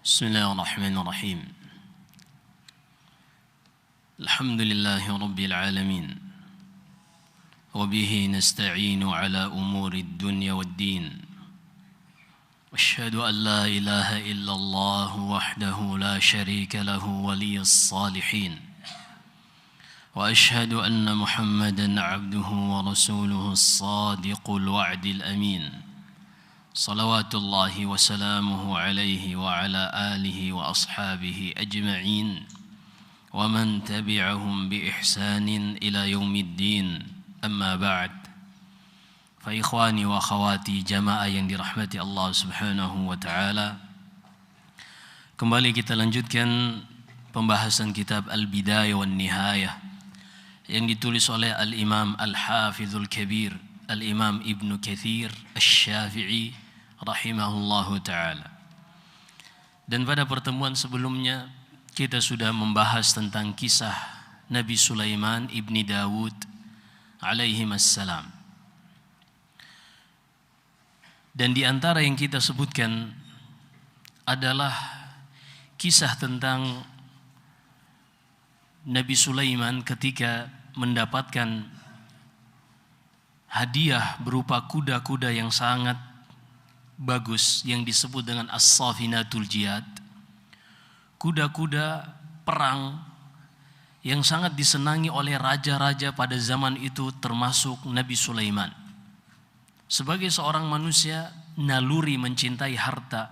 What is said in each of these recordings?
بسم الله الرحمن الرحيم. الحمد لله رب العالمين وبه نستعين على أمور الدنيا والدين. أشهد أن لا إله إلا الله وحده لا شريك له ولي الصالحين، وأشهد أن محمدا عبده ورسوله الصادق الوعد الأمين، صلوات الله وسلامه عليه وعلى آله وأصحابه أجمعين ومن تبعهم بإحسان إلى يوم الدين. أما بعد، فإخواني وأخواتي jamaah yang dirahmati Allah Subhanahu wa taala, kembali kita lanjutkan pembahasan kitab Al-Bidayah wan Nihayah yang ditulis oleh Al-Imam Al-Hafizul Kabir Al-Imam Ibnu Katsir Asy-Syafi'i rahimahullahu ta'ala. Dan pada pertemuan sebelumnya kita sudah membahas tentang kisah Nabi Sulaiman ibni Dawud alaihi assalam. Dan di antara yang kita sebutkan adalah kisah tentang Nabi Sulaiman ketika mendapatkan hadiah berupa kuda-kuda yang sangat bagus yang disebut dengan As-Safinatul Jiyad, kuda-kuda perang yang sangat disenangi oleh raja-raja pada zaman itu, termasuk Nabi Sulaiman. Sebagai seorang manusia, naluri mencintai harta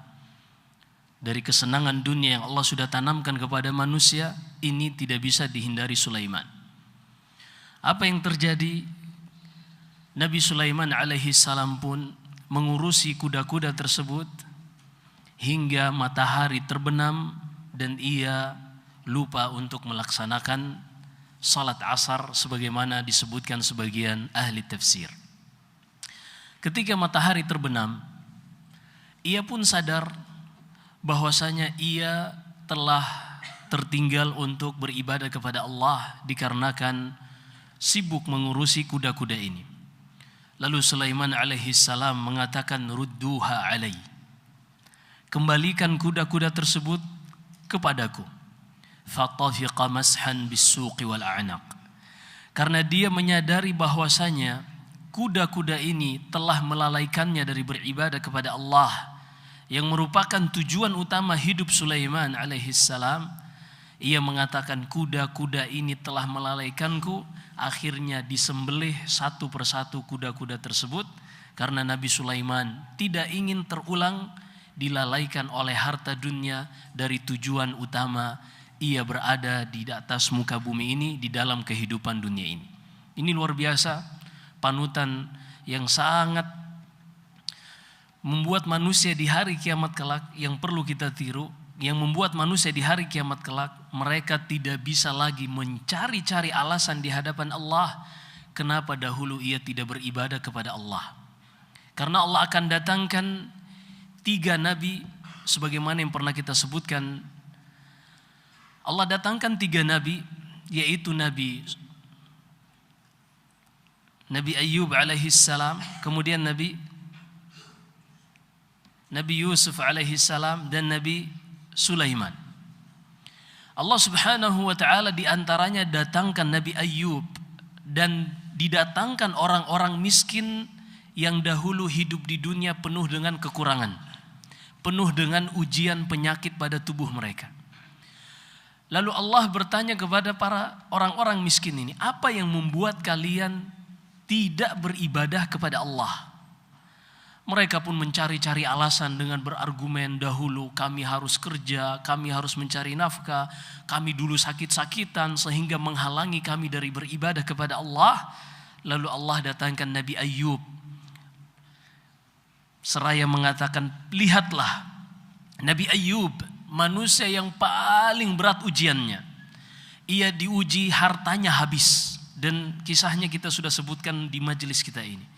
dari kesenangan dunia yang Allah sudah tanamkan kepada manusia ini tidak bisa dihindari Sulaiman. Apa yang terjadi? Nabi Sulaiman alaihi salam pun mengurusi kuda-kuda tersebut hingga matahari terbenam dan ia lupa untuk melaksanakan salat asar sebagaimana disebutkan sebagian ahli tafsir. Ketika matahari terbenam, ia pun sadar bahwasanya ia telah tertinggal untuk beribadah kepada Allah dikarenakan sibuk mengurusi kuda-kuda ini. Lalu Sulaiman alaihi salam mengatakan, rudduha alai, kembalikan kuda-kuda tersebut kepadaku. Fatafiqa mashan bisuqi wal a'naq, karena dia menyadari bahwasanya kuda-kuda ini telah melalaikannya dari beribadah kepada Allah yang merupakan tujuan utama hidup Sulaiman alaihi salam. Ia mengatakan, kuda-kuda ini telah melalaikanku. Akhirnya disembelih satu persatu kuda-kuda tersebut karena Nabi Sulaiman tidak ingin terulang dilalaikan oleh harta dunia dari tujuan utama ia berada di atas muka bumi ini, di dalam kehidupan dunia ini. Ini luar biasa, panutan yang sangat membuat manusia di hari kiamat kelak yang perlu kita tiru, yang membuat manusia di hari kiamat kelak mereka tidak bisa lagi mencari-cari alasan di hadapan Allah kenapa dahulu ia tidak beribadah kepada Allah. Karena Allah akan datangkan 3 nabi sebagaimana yang pernah kita sebutkan. Allah datangkan 3 nabi, yaitu Nabi Ayyub alaihi salam, kemudian Nabi Yusuf alaihi salam, dan Nabi Sulaiman. Allah Subhanahu wa taala di antaranya datangkan Nabi Ayyub dan didatangkan orang-orang miskin yang dahulu hidup di dunia penuh dengan kekurangan, penuh dengan ujian penyakit pada tubuh mereka. Lalu Allah bertanya kepada para orang-orang miskin ini, apa yang membuat kalian tidak beribadah kepada Allah? Mereka pun mencari-cari alasan dengan berargumen, dahulu kami harus kerja, kami harus mencari nafkah, kami dulu sakit-sakitan sehingga menghalangi kami dari beribadah kepada Allah. Lalu Allah datangkan Nabi Ayyub seraya mengatakan, lihatlah Nabi Ayyub, manusia yang paling berat ujiannya. Ia diuji hartanya habis, dan kisahnya kita sudah sebutkan di majelis kita ini.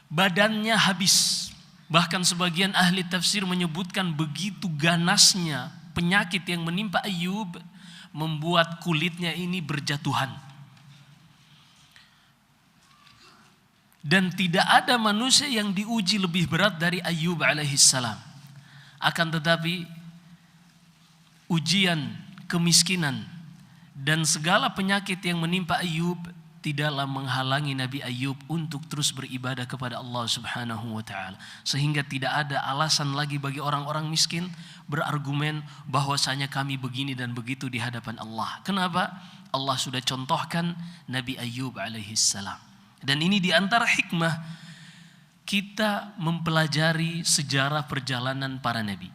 Badannya habis. Bahkan sebagian ahli tafsir menyebutkan begitu ganasnya penyakit yang menimpa Ayyub membuat kulitnya ini berjatuhan. Dan tidak ada manusia yang diuji lebih berat dari Ayyub alaihissalam. Akan tetapi ujian, kemiskinan, dan segala penyakit yang menimpa Ayub tidaklah menghalangi Nabi Ayub untuk terus beribadah kepada Allah Subhanahu wa taala. Sehingga tidak ada alasan lagi bagi orang-orang miskin berargumen bahwasanya kami begini dan begitu di hadapan Allah. Kenapa? Allah sudah contohkan Nabi Ayub alaihissalam. Dan ini di antara hikmah kita mempelajari sejarah perjalanan para nabi.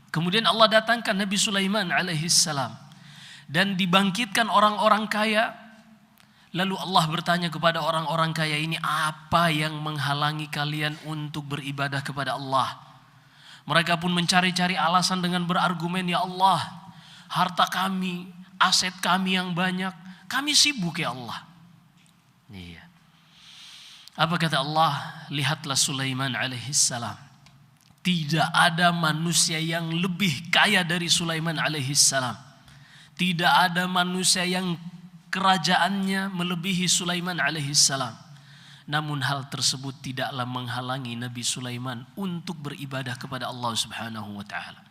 Kemudian Allah datangkan Nabi Sulaiman alaihissalam dan dibangkitkan orang-orang kaya. Lalu Allah bertanya kepada orang-orang kaya ini, apa yang menghalangi kalian untuk beribadah kepada Allah? Mereka pun mencari-cari alasan dengan berargumen, ya Allah, harta kami, aset kami yang banyak, kami sibuk ya Allah. Iya. Apa kata Allah? Lihatlah Sulaiman alaihissalam. Tidak ada manusia yang lebih kaya dari Sulaiman alaihissalam. Tidak ada manusia yang kerajaannya melebihi Sulaiman alaihissalam. Namun hal tersebut tidaklah menghalangi Nabi Sulaiman untuk beribadah kepada Allah Subhanahu wa taala.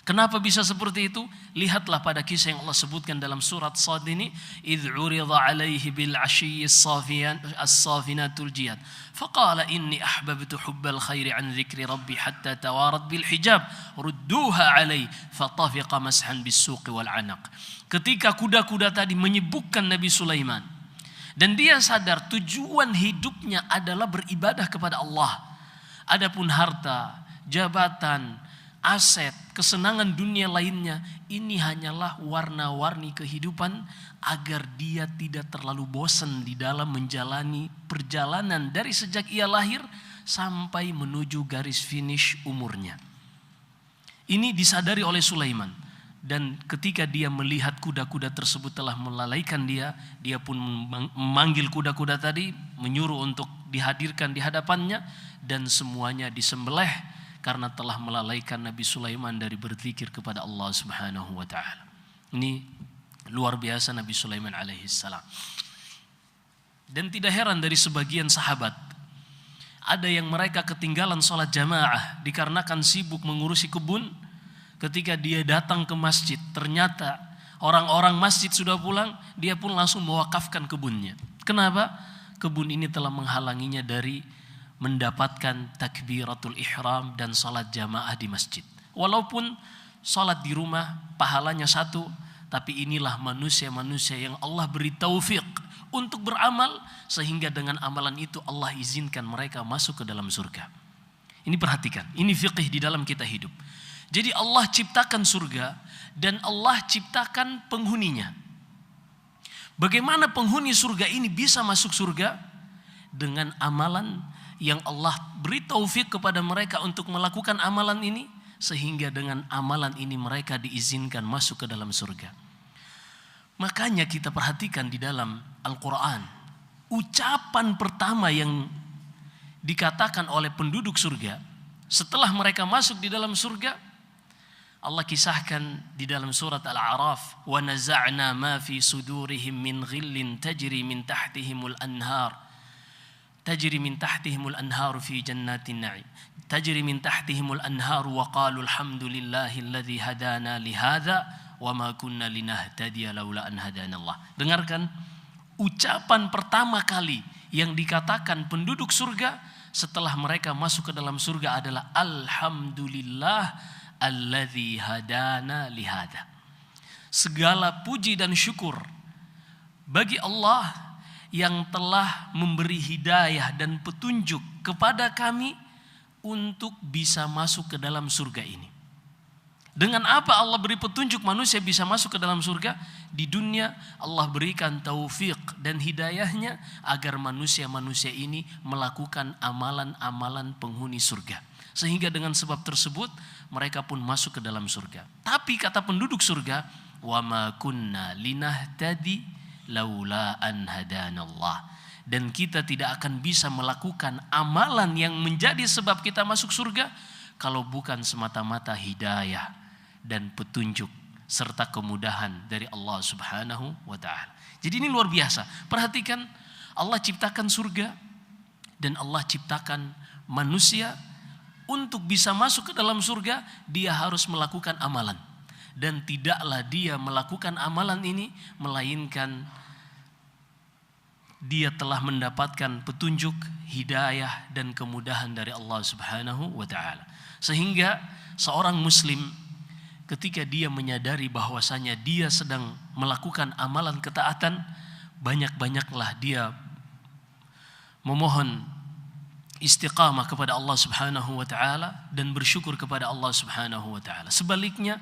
Kenapa bisa seperti itu? Lihatlah pada kisah yang Allah sebutkan dalam surat Sad ini, idh urida alaihi bil ashiyyi as-safinatul jiyad faqala inni ahbabtu hubbal khairi an dzikri rabbi hatta tawarat bil hijab rudduha alai fatafiqa mashan bis suqi wal anaq. Ketika kuda-kuda tadi menyibukkan Nabi Sulaiman dan dia sadar tujuan hidupnya adalah beribadah kepada Allah. Adapun harta, jabatan, aset, kesenangan dunia lainnya, ini hanyalah warna-warni kehidupan agar dia tidak terlalu bosan di dalam menjalani perjalanan dari sejak ia lahir sampai menuju garis finish umurnya. Ini disadari oleh Sulaiman. Dan ketika dia melihat kuda-kuda tersebut telah melalaikan dia, dia pun memanggil kuda-kuda tadi, menyuruh untuk dihadirkan di hadapannya, dan semuanya disembelih karena telah melalaikan Nabi Sulaiman dari berzikir kepada Allah Subhanahu wa taala. Ini luar biasa Nabi Sulaiman alaihissalam. Dan tidak heran dari sebagian sahabat, ada yang mereka ketinggalan sholat jamaah dikarenakan sibuk mengurusi kebun. Ketika dia datang ke masjid, ternyata orang-orang masjid sudah pulang, dia pun langsung mewakafkan kebunnya. Kenapa? Kebun ini telah menghalanginya dari mendapatkan takbiratul ihram dan salat jamaah di masjid. Walaupun salat di rumah pahalanya satu, tapi inilah manusia-manusia yang Allah beri taufik untuk beramal, sehingga dengan amalan itu Allah izinkan mereka masuk ke dalam surga. Ini perhatikan, ini fiqih di dalam kita hidup. Jadi Allah ciptakan surga dan Allah ciptakan penghuninya. Bagaimana penghuni surga ini bisa masuk surga? Dengan amalan yang Allah beri taufik kepada mereka untuk melakukan amalan ini, sehingga dengan amalan ini mereka diizinkan masuk ke dalam surga. Makanya kita perhatikan di dalam Al-Quran, ucapan pertama yang dikatakan oleh penduduk surga setelah mereka masuk di dalam surga, Allah kisahkan di dalam surat Al-A'raf, wa naza'na ma fi sudurihim min ghillin tajri min tahtihimul anhar fi jannatin na'im tajri min tahtihimul anhar wa qalu alhamdulillahi alladhi hadana li hadza wa ma kunna linahtadiya laula an hadanallah. Dengarkan, ucapan pertama kali yang dikatakan penduduk surga setelah mereka masuk ke dalam surga adalah alhamdulillah alladzi hadana lihada. Segala puji dan syukur bagi Allah yang telah memberi hidayah dan petunjuk kepada kami untuk bisa masuk ke dalam surga ini. Dengan apa Allah beri petunjuk manusia bisa masuk ke dalam surga? Di dunia Allah berikan taufik dan hidayahnya agar manusia-manusia ini melakukan amalan-amalan penghuni surga. Sehingga dengan sebab tersebut mereka pun masuk ke dalam surga. Tapi kata penduduk surga, wa ma kunna linahtadi laula an hadanallah. Dan kita tidak akan bisa melakukan amalan yang menjadi sebab kita masuk surga kalau bukan semata-mata hidayah dan petunjuk serta kemudahan dari Allah Subhanahu wa taala. Jadi ini luar biasa. Perhatikan, Allah ciptakan surga dan Allah ciptakan manusia. Untuk bisa masuk ke dalam surga, dia harus melakukan amalan. dan tidaklah dia melakukan amalan ini melainkan dia telah mendapatkan petunjuk, hidayah dan kemudahan dari Allah Subhanahu wa taala. Sehingga seorang muslim ketika dia menyadari bahwasanya dia sedang melakukan amalan ketaatan, banyak-banyaklah dia memohon istiqamah kepada Allah Subhanahu wa taala dan bersyukur kepada Allah Subhanahu wa taala. Sebaliknya,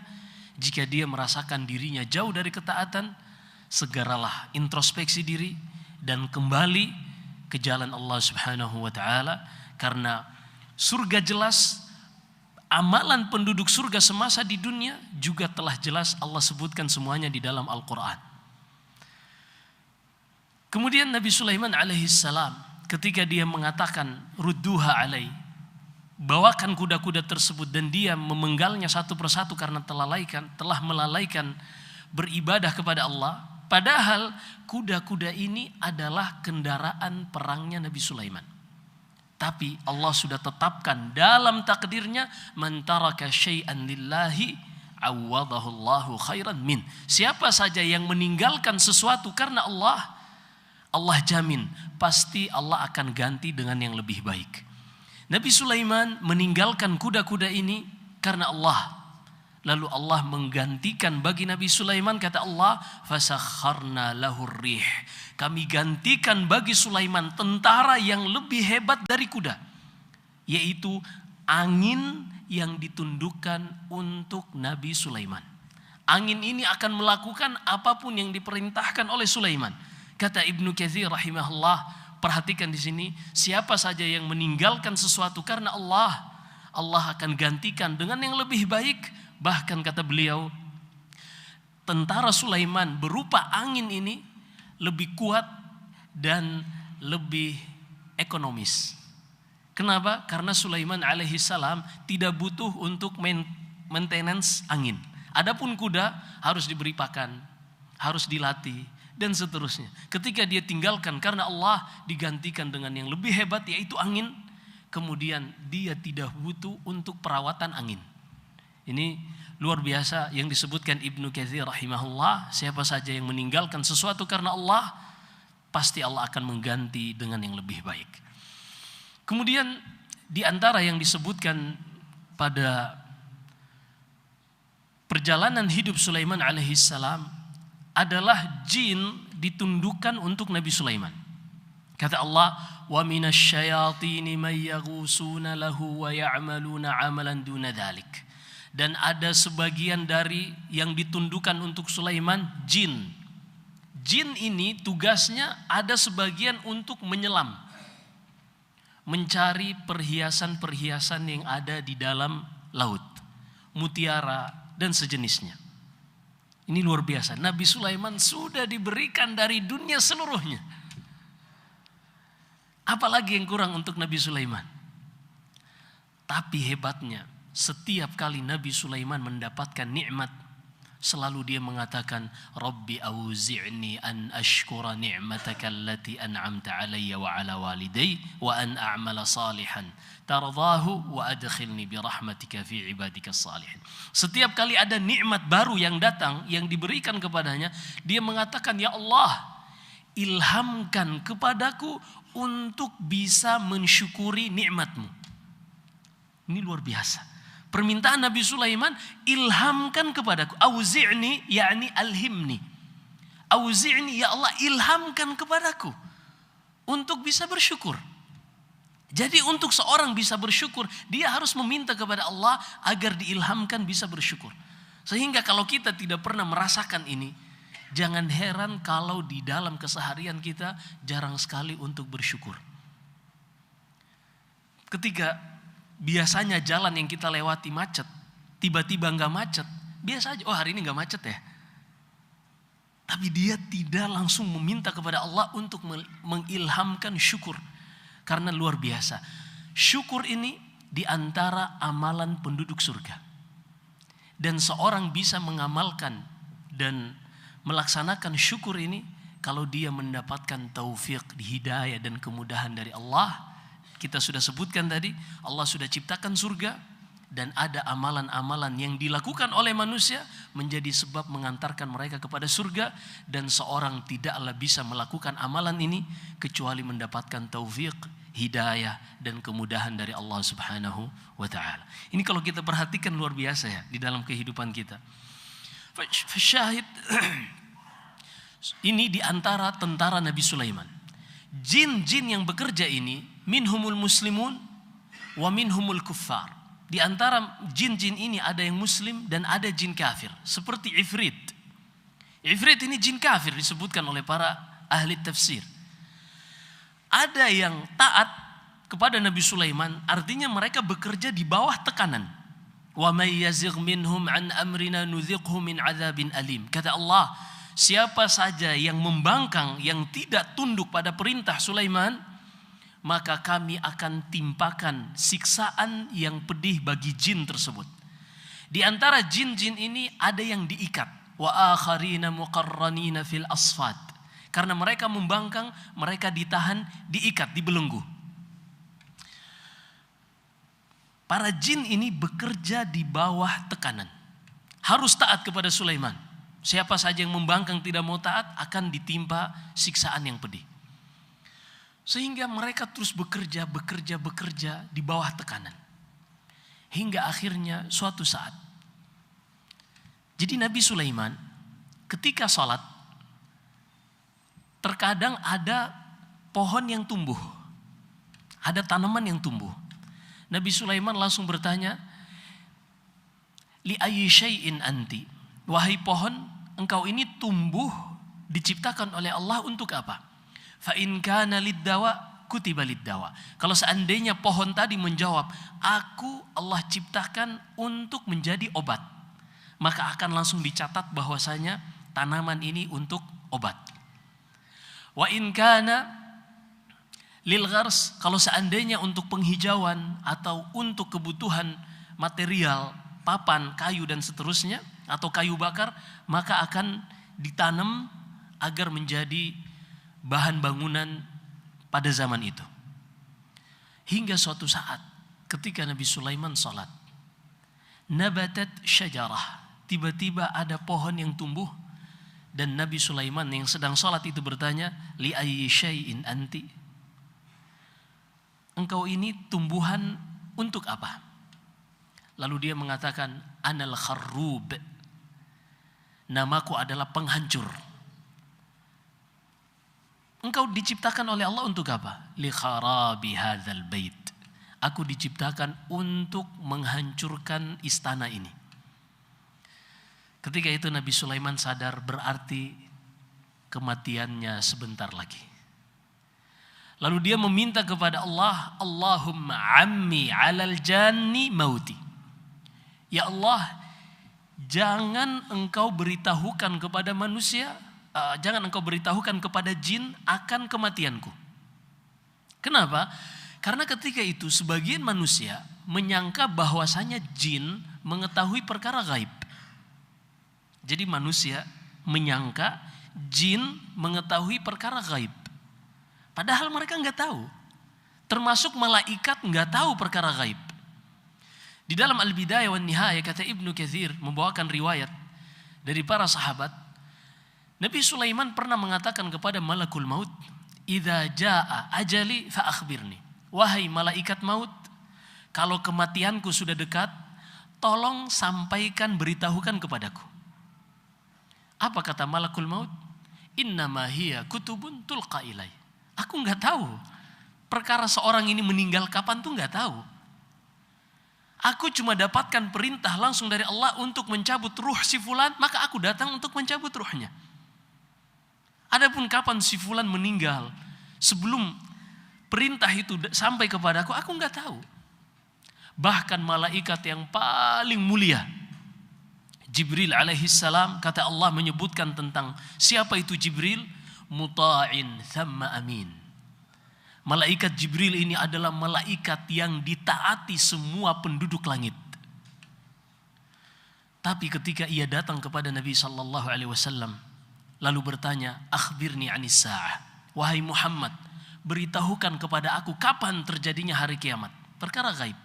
jika dia merasakan dirinya jauh dari ketaatan, segeralah introspeksi diri dan kembali ke jalan Allah Subhanahu wa taala, karena surga jelas, amalan penduduk surga semasa di dunia juga telah jelas Allah sebutkan semuanya di dalam Al-Qur'an. Kemudian Nabi Sulaiman alaihissalam ketika dia mengatakan rudduha alai, bawakan kuda-kuda tersebut, dan dia memenggalnya satu persatu karena telah melalaikan beribadah kepada Allah. Padahal kuda-kuda ini adalah kendaraan perangnya Nabi Sulaiman. Tapi Allah sudah tetapkan dalam takdirnya, man taraka syai'an lillahi awadahu Allahu khairan min. Siapa saja yang meninggalkan sesuatu karena Allah, Allah jamin pasti Allah akan ganti dengan yang lebih baik. Nabi Sulaiman meninggalkan kuda-kuda ini karena Allah. Lalu Allah menggantikan bagi Nabi Sulaiman, kata Allah, fasakharna lahur rih. Kami gantikan bagi Sulaiman tentara yang lebih hebat dari kuda, yaitu angin yang ditundukkan untuk Nabi Sulaiman. Angin ini akan melakukan apapun yang diperintahkan oleh Sulaiman. Kata Ibnu Katsir rahimahullah, perhatikan di sini, siapa saja yang meninggalkan sesuatu karena Allah, Allah akan gantikan dengan yang lebih baik. Bahkan kata beliau, tentara Sulaiman berupa angin ini lebih kuat dan lebih ekonomis. Kenapa? Karena Sulaiman alaihissalam tidak butuh untuk maintenance angin. Adapun kuda harus diberi pakan, harus dilatih, dan seterusnya. Ketika dia tinggalkan karena Allah, digantikan dengan yang lebih hebat, yaitu angin. Kemudian dia tidak butuh untuk perawatan angin. Ini luar biasa yang disebutkan Ibnu Katsir rahimahullah. Siapa saja yang meninggalkan sesuatu karena Allah, pasti Allah akan mengganti dengan yang lebih baik. Kemudian di antara yang disebutkan pada perjalanan hidup Sulaiman alaihissalam adalah jin ditundukkan untuk Nabi Sulaiman. Kata Allah, wa minasyayatini may yaghusuna lahu wa ya'maluna 'amalan duna dzalik. Dan ada sebagian dari yang ditundukkan untuk Sulaiman jin. Jin ini tugasnya ada sebagian untuk menyelam, mencari perhiasan-perhiasan yang ada di dalam laut, mutiara dan sejenisnya. Ini luar biasa. Nabi Sulaiman sudah diberikan dari dunia seluruhnya. Apalagi yang kurang untuk Nabi Sulaiman? Tapi hebatnya, setiap kali Nabi Sulaiman mendapatkan nikmat, selalu dia mengatakan, Rabbi auzi'ni an ashkura ni'mataka allati an'amta alayya wa ala waliday wa an a'mala salihan tardahu wa adkhilni bi rahmatika fi ibadika salihin. Setiap kali ada nikmat baru yang datang, yang diberikan kepadanya, dia mengatakan, ya Allah, ilhamkan kepadaku untuk bisa mensyukuri nikmatmu. Ini luar biasa. Permintaan Nabi Sulaiman, ilhamkan kepadaku. Auzi'ni, yakni alhimni. Auzi'ni, ya Allah, ilhamkan kepadaku untuk bisa bersyukur. Jadi untuk seorang bisa bersyukur, dia harus meminta kepada Allah agar diilhamkan bisa bersyukur. Sehingga kalau kita tidak pernah merasakan ini, jangan heran kalau di dalam keseharian kita jarang sekali untuk bersyukur. Ketika biasanya jalan yang kita lewati macet, tiba-tiba nggak macet, biasa aja, oh hari ini nggak macet ya. Tapi dia tidak langsung meminta kepada Allah untuk mengilhamkan syukur, karena luar biasa. Syukur ini diantara amalan penduduk surga, dan seorang bisa mengamalkan dan melaksanakan syukur ini kalau dia mendapatkan taufik, hidayah dan kemudahan dari Allah. Kita sudah sebutkan tadi, Allah sudah ciptakan surga, dan ada amalan-amalan yang dilakukan oleh manusia menjadi sebab mengantarkan mereka kepada surga, dan seorang tidaklah bisa melakukan amalan ini kecuali mendapatkan taufik, hidayah dan kemudahan dari Allah Subhanahu wa taala. Ini kalau kita perhatikan luar biasa ya di dalam kehidupan kita. Syahid ini di antara tentara Nabi Sulaiman. Jin-jin yang bekerja ini minhumul muslimun wa minhumul kuffar. Di antara jin-jin ini ada yang muslim dan ada jin kafir. Seperti Ifrit. Ifrit ini jin kafir disebutkan oleh para ahli tafsir. Ada yang taat kepada Nabi Sulaiman, artinya mereka bekerja di bawah tekanan. Wa may yazigh minhum an amrina nudhiqhu min adzabin alim. Kata Allah, siapa saja yang membangkang, yang tidak tunduk pada perintah Sulaiman, maka kami akan timpakan siksaan yang pedih bagi jin tersebut. Di antara jin-jin ini ada yang diikat. Wa akharina muqarranina fil asfad. Karena mereka membangkang, mereka ditahan, diikat, dibelenggu. Para jin ini bekerja di bawah tekanan. Harus taat kepada Sulaiman. Siapa saja yang membangkang tidak mau taat akan ditimpa siksaan yang pedih. Sehingga mereka terus bekerja di bawah tekanan. Hingga akhirnya suatu saat. Jadi Nabi Sulaiman ketika sholat, terkadang ada pohon yang tumbuh. Ada tanaman yang tumbuh. Nabi Sulaiman langsung bertanya, li ayyi syai'in anti? Wahai pohon, engkau ini tumbuh diciptakan oleh Allah untuk apa? Fa in kana lid-dawa kutiba lid-dawa. Kalau seandainya pohon tadi menjawab, aku Allah ciptakan untuk menjadi obat, maka akan langsung dicatat bahwasanya tanaman ini untuk obat. Wa in kana lil ghars, kalau seandainya untuk penghijauan atau untuk kebutuhan material, papan, kayu dan seterusnya, atau kayu bakar, maka akan ditanam agar menjadi bahan bangunan pada zaman itu. Hingga suatu saat ketika Nabi Sulaiman salat, nabatat syajarah, tiba-tiba ada pohon yang tumbuh, dan Nabi Sulaiman yang sedang salat itu bertanya, li ayyi syai'in anti? Engkau ini tumbuhan untuk apa? Lalu dia mengatakan, anal kharrub, namaku adalah penghancur. Engkau diciptakan oleh Allah untuk apa? Li kharabi hadzal bait. Aku diciptakan untuk menghancurkan istana ini. Ketika itu Nabi Sulaiman sadar, berarti kematiannya sebentar lagi. Lalu dia meminta kepada Allah, Allahumma ammi alal janni mauti. Ya Allah, jangan engkau beritahukan kepada manusia, jangan engkau beritahukan kepada jin akan kematianku. Kenapa? Karena ketika itu sebagian manusia menyangka bahwasanya jin mengetahui perkara gaib. Jadi manusia menyangka jin mengetahui perkara gaib. Padahal mereka nggak tahu. Termasuk malaikat nggak tahu perkara gaib. Di dalam Al-Bidayah wan Nihayah kata Ibnu Katsir membawakan riwayat dari para sahabat, Nabi Sulaiman pernah mengatakan kepada malakul maut, "Idza jaa ajali fa akhbirni." Wahai malaikat maut, kalau kematianku sudah dekat, tolong sampaikan, beritahukan kepadaku. Apa kata malakul maut? Innama hiya kutubun tulqa ilai. Aku enggak tahu. Perkara seorang ini meninggal kapan tuh enggak tahu. Aku cuma dapatkan perintah langsung dari Allah untuk mencabut ruh si fulan, maka aku datang untuk mencabut ruhnya. Adapun kapan si fulan meninggal, sebelum perintah itu sampai kepadaku, aku enggak tahu. Bahkan malaikat yang paling mulia, Jibril alaihissalam, kata Allah menyebutkan tentang siapa itu Jibril, muta'in thamma amin. Malaikat Jibril ini adalah malaikat yang ditaati semua penduduk langit. Tapi ketika ia datang kepada Nabi sallallahu alaihi wasallam lalu bertanya, akhbirni anis sa'ah. Wahai Muhammad, beritahukan kepada aku kapan terjadinya hari kiamat. Perkara gaib.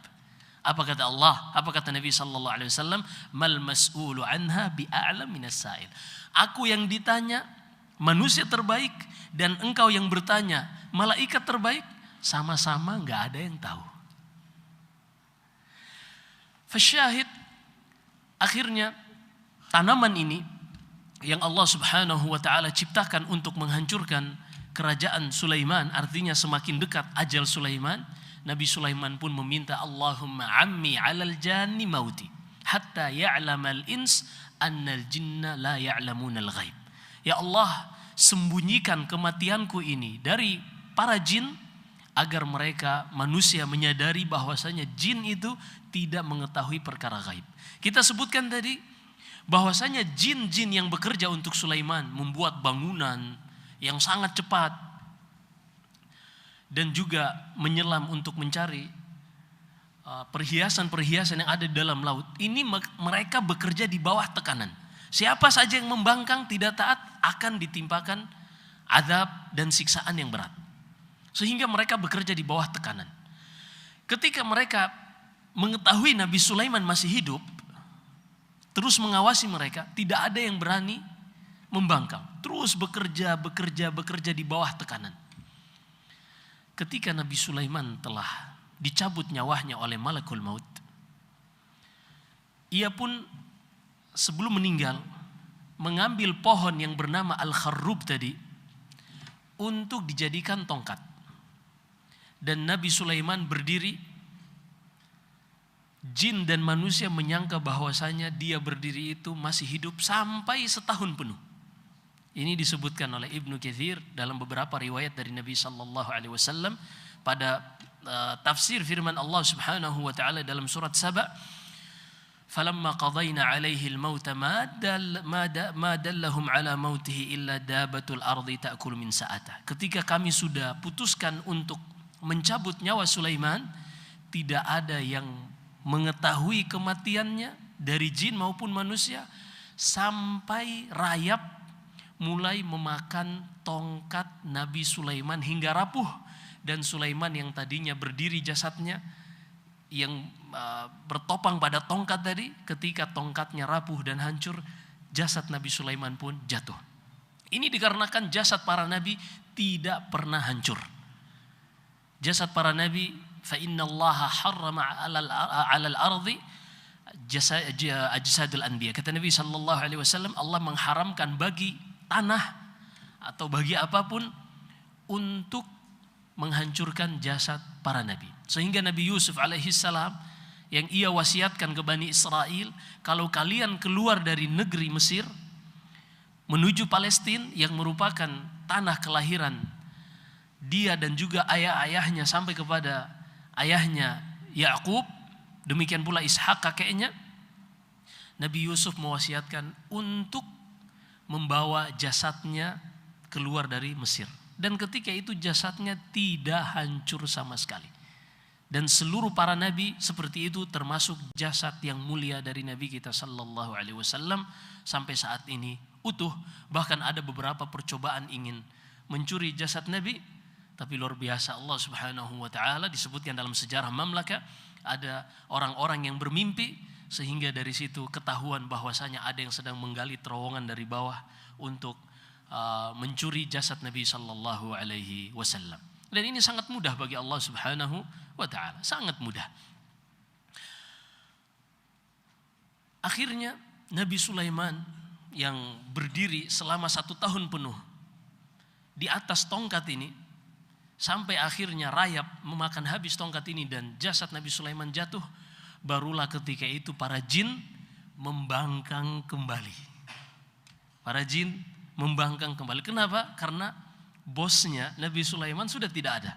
Apa kata Allah? Apa kata Nabi sallallahu alaihi wasallam? Mal mas'ulu anha bi'a'lam minas sa'il. Aku yang ditanya, manusia terbaik, dan engkau yang bertanya, malaikat terbaik, sama-sama enggak ada yang tahu. Fasyahid, akhirnya tanaman ini yang Allah Subhanahu wa taala ciptakan untuk menghancurkan kerajaan Sulaiman, artinya semakin dekat ajal Sulaiman, Nabi Sulaiman pun meminta, Allahumma ammi 'alal janni mauti hatta ya'lamal ins annal jinna la ya'lamunal ghaib. Ya Allah, sembunyikan kematianku ini dari para jin agar mereka manusia menyadari bahwasanya jin itu tidak mengetahui perkara gaib. Kita sebutkan tadi bahwasanya jin-jin yang bekerja untuk Sulaiman membuat bangunan yang sangat cepat dan juga menyelam untuk mencari perhiasan-perhiasan yang ada di dalam laut. Ini mereka bekerja di bawah tekanan. Siapa saja yang membangkang tidak taat akan ditimpakan azab dan siksaan yang berat. Sehingga mereka bekerja di bawah tekanan. Ketika mereka mengetahui Nabi Sulaiman masih hidup, terus mengawasi mereka, tidak ada yang berani membangkang. Terus bekerja di bawah tekanan. Ketika Nabi Sulaiman telah dicabut nyawanya oleh malakul maut, ia pun sebelum meninggal mengambil pohon yang bernama Al-Kharrub tadi untuk dijadikan tongkat. Dan Nabi Sulaiman berdiri, jin dan manusia menyangka bahwasanya dia berdiri itu masih hidup sampai setahun penuh. Ini disebutkan oleh Ibnu Katsir dalam beberapa riwayat dari Nabi sallallahu alaihi wasallam pada tafsir firman Allah Subhanahu wa taala dalam surat Saba, "Falamma qadayna 'alaihi al-maut ma dallahum 'ala mautihi illa dabatul ardi ta'kulu min sa'atah." Ketika kami sudah putuskan untuk mencabut nyawa Sulaiman, tidak ada yang mengetahui kematiannya dari jin maupun manusia sampai rayap mulai memakan tongkat Nabi Sulaiman hingga rapuh. Dan Sulaiman yang tadinya berdiri jasadnya yang bertopang pada tongkat tadi, ketika tongkatnya rapuh dan hancur, jasad Nabi Sulaiman pun jatuh. Ini dikarenakan jasad para nabi tidak pernah hancur. Jasad para nabi, fa innallaha harrama 'alal ardi ajsadul anbiya. Kata Nabi sallallahu alaihi wasallam, Allah mengharamkan bagi tanah atau bagi apapun untuk menghancurkan jasad para nabi. Sehingga Nabi Yusuf alaihissalam yang ia wasiatkan ke Bani Israel, kalau kalian keluar dari negeri Mesir menuju Palestina yang merupakan tanah kelahiran dia dan juga ayah-ayahnya sampai kepada ayahnya Yakub, demikian pula Ishak kakeknya, Nabi Yusuf mewasiatkan untuk membawa jasadnya keluar dari Mesir. Dan ketika itu jasadnya tidak hancur sama sekali. Dan seluruh para nabi seperti itu, termasuk jasad yang mulia dari Nabi kita sallallahu alaihi wasallam sampai saat ini utuh. Bahkan ada beberapa percobaan ingin mencuri jasad Nabi, tapi luar biasa Allah Subhanahu wa taala, disebutkan dalam sejarah Mamlaka ada orang-orang yang bermimpi, sehingga dari situ ketahuan bahwasanya ada yang sedang menggali terowongan dari bawah untuk mencuri jasad Nabi sallallahu alaihi wasallam. Dan ini sangat mudah bagi Allah Subhanahu wa taala, sangat mudah. Akhirnya Nabi Sulaiman yang berdiri selama 1 tahun penuh di atas tongkat ini, sampai akhirnya rayap memakan habis tongkat ini dan jasad Nabi Sulaiman jatuh, barulah ketika itu para jin membangkang kembali. Para jin membangkang kembali. Kenapa? Karena bosnya Nabi Sulaiman sudah tidak ada.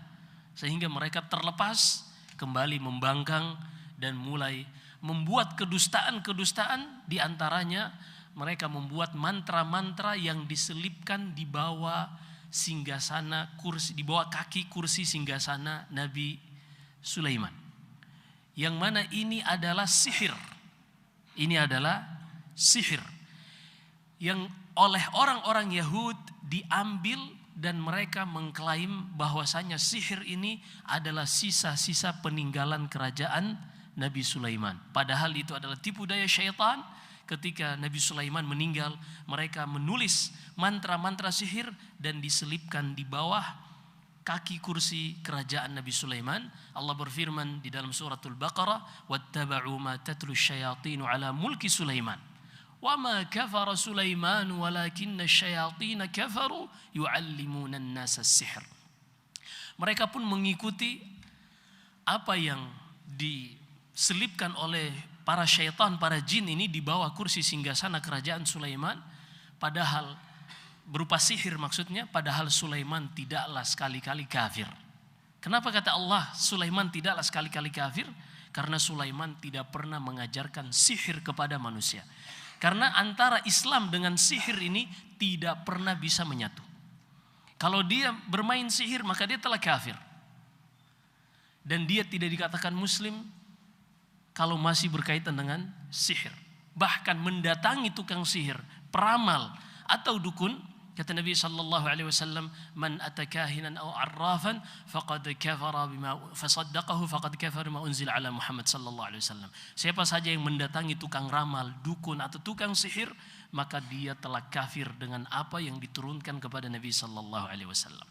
Sehingga mereka terlepas kembali membangkang dan mulai membuat kedustaan-kedustaan. Di antaranya mereka membuat mantra-mantra yang diselipkan di bawah singgasana kursi, di bawah kaki kursi singgasana Nabi Sulaiman. Yang mana ini adalah sihir. Ini adalah sihir yang oleh orang-orang Yahud diambil, dan mereka mengklaim bahwasanya sihir ini adalah sisa-sisa peninggalan kerajaan Nabi Sulaiman. Padahal itu adalah tipu daya syaitan. Ketika Nabi Sulaiman meninggal, mereka menulis mantra-mantra sihir dan diselipkan di bawah kaki kursi kerajaan Nabi Sulaiman. Allah berfirman di dalam suratul Baqarah, "Wattaba'u ma tatlu syayatinu ala mulki Sulaiman. Wa ma kafara Sulaiman walakinna syayatin kafaru yu'allimuna an-nasa as-sihr." Mereka pun mengikuti apa yang diselipkan oleh para syaitan, para jin ini di bawah kursi singgasana kerajaan Sulaiman, padahal berupa sihir maksudnya, padahal Sulaiman tidaklah sekali-kali kafir. Kenapa kata Allah Sulaiman tidaklah sekali-kali kafir? Karena Sulaiman tidak pernah mengajarkan sihir kepada manusia. Karena antara Islam dengan sihir ini tidak pernah bisa menyatu. Kalau dia bermain sihir maka dia telah kafir. Dan dia tidak dikatakan muslim kalau masih berkaitan dengan sihir. Bahkan mendatangi tukang sihir, peramal atau dukun, kata Nabi sallallahu alaihi wasallam, "Man atakahinan aw arrafan faqad kafara bima fasaddaqahu faqad kafara bima unzila ala Muhammad sallallahu alaihi wasallam." Siapa saja yang mendatangi tukang ramal, dukun atau tukang sihir, maka dia telah kafir dengan apa yang diturunkan kepada Nabi sallallahu alaihi wasallam.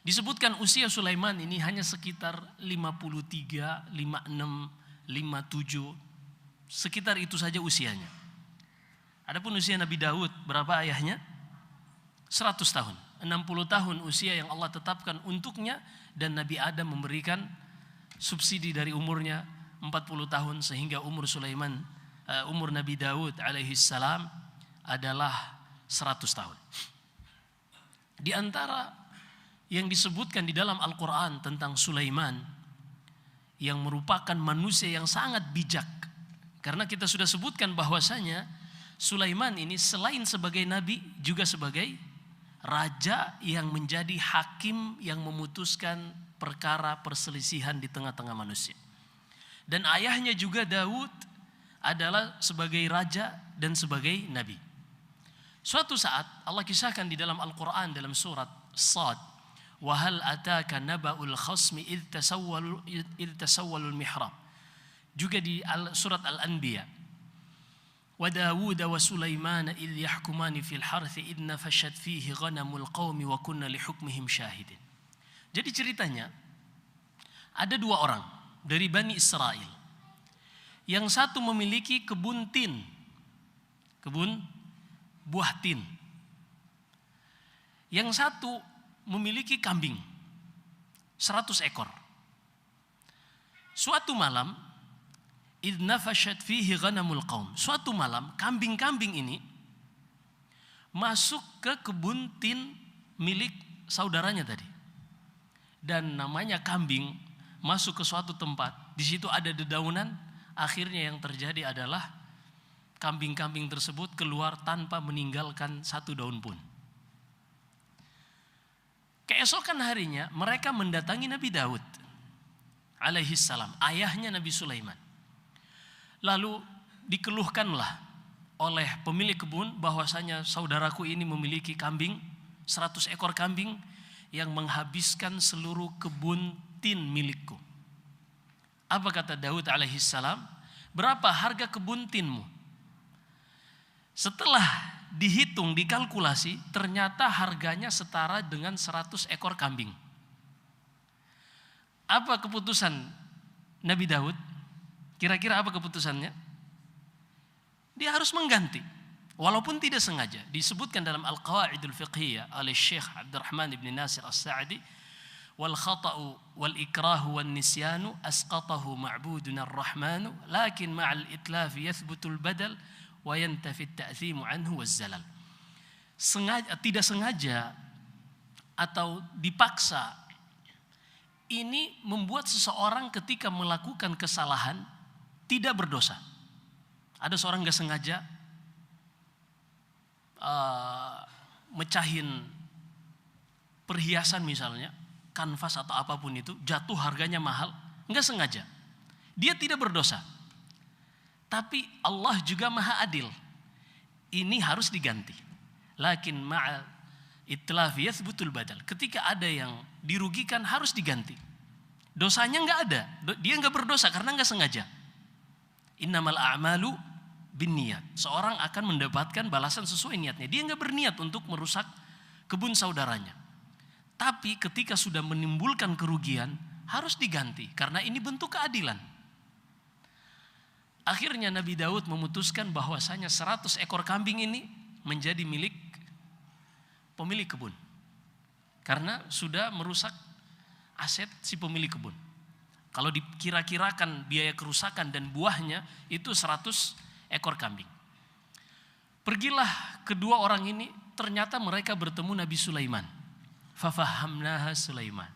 Disebutkan usia Sulaiman ini hanya sekitar 53, 56, 57, sekitar itu saja usianya. Adapun usia Nabi Daud, berapa ayahnya? 100 tahun, 60 tahun usia yang Allah tetapkan untuknya, dan Nabi Adam memberikan subsidi dari umurnya 40 tahun sehingga umur Sulaiman, umur Nabi Daud alaihi salam adalah 100 tahun. Di antara yang disebutkan di dalam Al-Quran tentang Sulaiman, yang merupakan manusia yang sangat bijak, karena kita sudah sebutkan bahwasanya Sulaiman ini selain sebagai nabi juga sebagai raja yang menjadi hakim yang memutuskan perkara perselisihan di tengah-tengah manusia. Dan ayahnya juga Daud adalah sebagai raja dan sebagai nabi. Suatu saat Allah kisahkan di dalam Al-Quran dalam surat Sad, "Wahal ataka naba'ul khasmi idh tasawwalul mihrab." Juga di surat Al-Anbiya, "Wa Dawud wa Sulaiman idh yahkumani fil harthi idh nafashat fihi ghanamul qaumi wa kunna li hukmihim syahidin." Jadi ceritanya ada dua orang dari Bani Israel. Yang satu memiliki kebun tin, kebun buah tin. Yang satu memiliki kambing 100 ekor. Suatu malam, idh nafashat fihi ghanamul qaum. Suatu malam kambing-kambing ini masuk ke kebun tin milik saudaranya tadi. Dan namanya kambing masuk ke suatu tempat, di situ ada dedaunan, akhirnya yang terjadi adalah kambing-kambing tersebut keluar tanpa meninggalkan satu daun pun. Keesokan harinya mereka mendatangi Nabi Daud alaihi salam, ayahnya Nabi Sulaiman. Lalu dikeluhkanlah oleh pemilik kebun bahwasanya saudaraku ini memiliki kambing, 100 ekor kambing yang menghabiskan seluruh kebun tin milikku. Apa kata Daud alaihi salam? "Berapa harga kebun tinmu?" Setelah dihitung, dikalkulasi, ternyata harganya setara dengan 100 ekor kambing. Apa keputusan Nabi Daud? Kira-kira apa keputusannya? Dia harus mengganti, walaupun tidak sengaja. Disebutkan dalam Al-Qawaidul Fiqhiyah oleh Syekh Abdurrahman ibn Nasir As-Sa'di, "Wal khata'u wal ikrahu wan nisyanu asqatahu ma'buduna ar-Rahmanu, lakin ma'al itlafi yathbutul badal wa yantafi at-ta'thimu anhu waz-zalal." Sengaja, tidak sengaja atau dipaksa, ini membuat seseorang ketika melakukan kesalahan tidak berdosa. Ada seorang gak sengaja mecahin perhiasan misalnya, kanvas atau apapun itu, jatuh harganya mahal, gak sengaja, dia tidak berdosa. Tapi Allah juga maha adil, ini harus diganti. Lakin ma'al itlaf yathbutul badal, ketika ada yang dirugikan harus diganti. Dosanya nggak ada, dia nggak berdosa karena nggak sengaja. Innamal a'malu binniyat. Seorang akan mendapatkan balasan sesuai niatnya. Dia nggak berniat untuk merusak kebun saudaranya. Tapi ketika sudah menimbulkan kerugian, harus diganti karena ini bentuk keadilan. Akhirnya Nabi Daud memutuskan bahwasanya 100 ekor kambing ini menjadi milik pemilik kebun. Karena sudah merusak aset si pemilik kebun. Kalau dikira-kirakan biaya kerusakan dan buahnya itu 100 ekor kambing. Pergilah kedua orang ini, ternyata mereka bertemu Nabi Sulaiman. Fafahamnaha Sulaiman.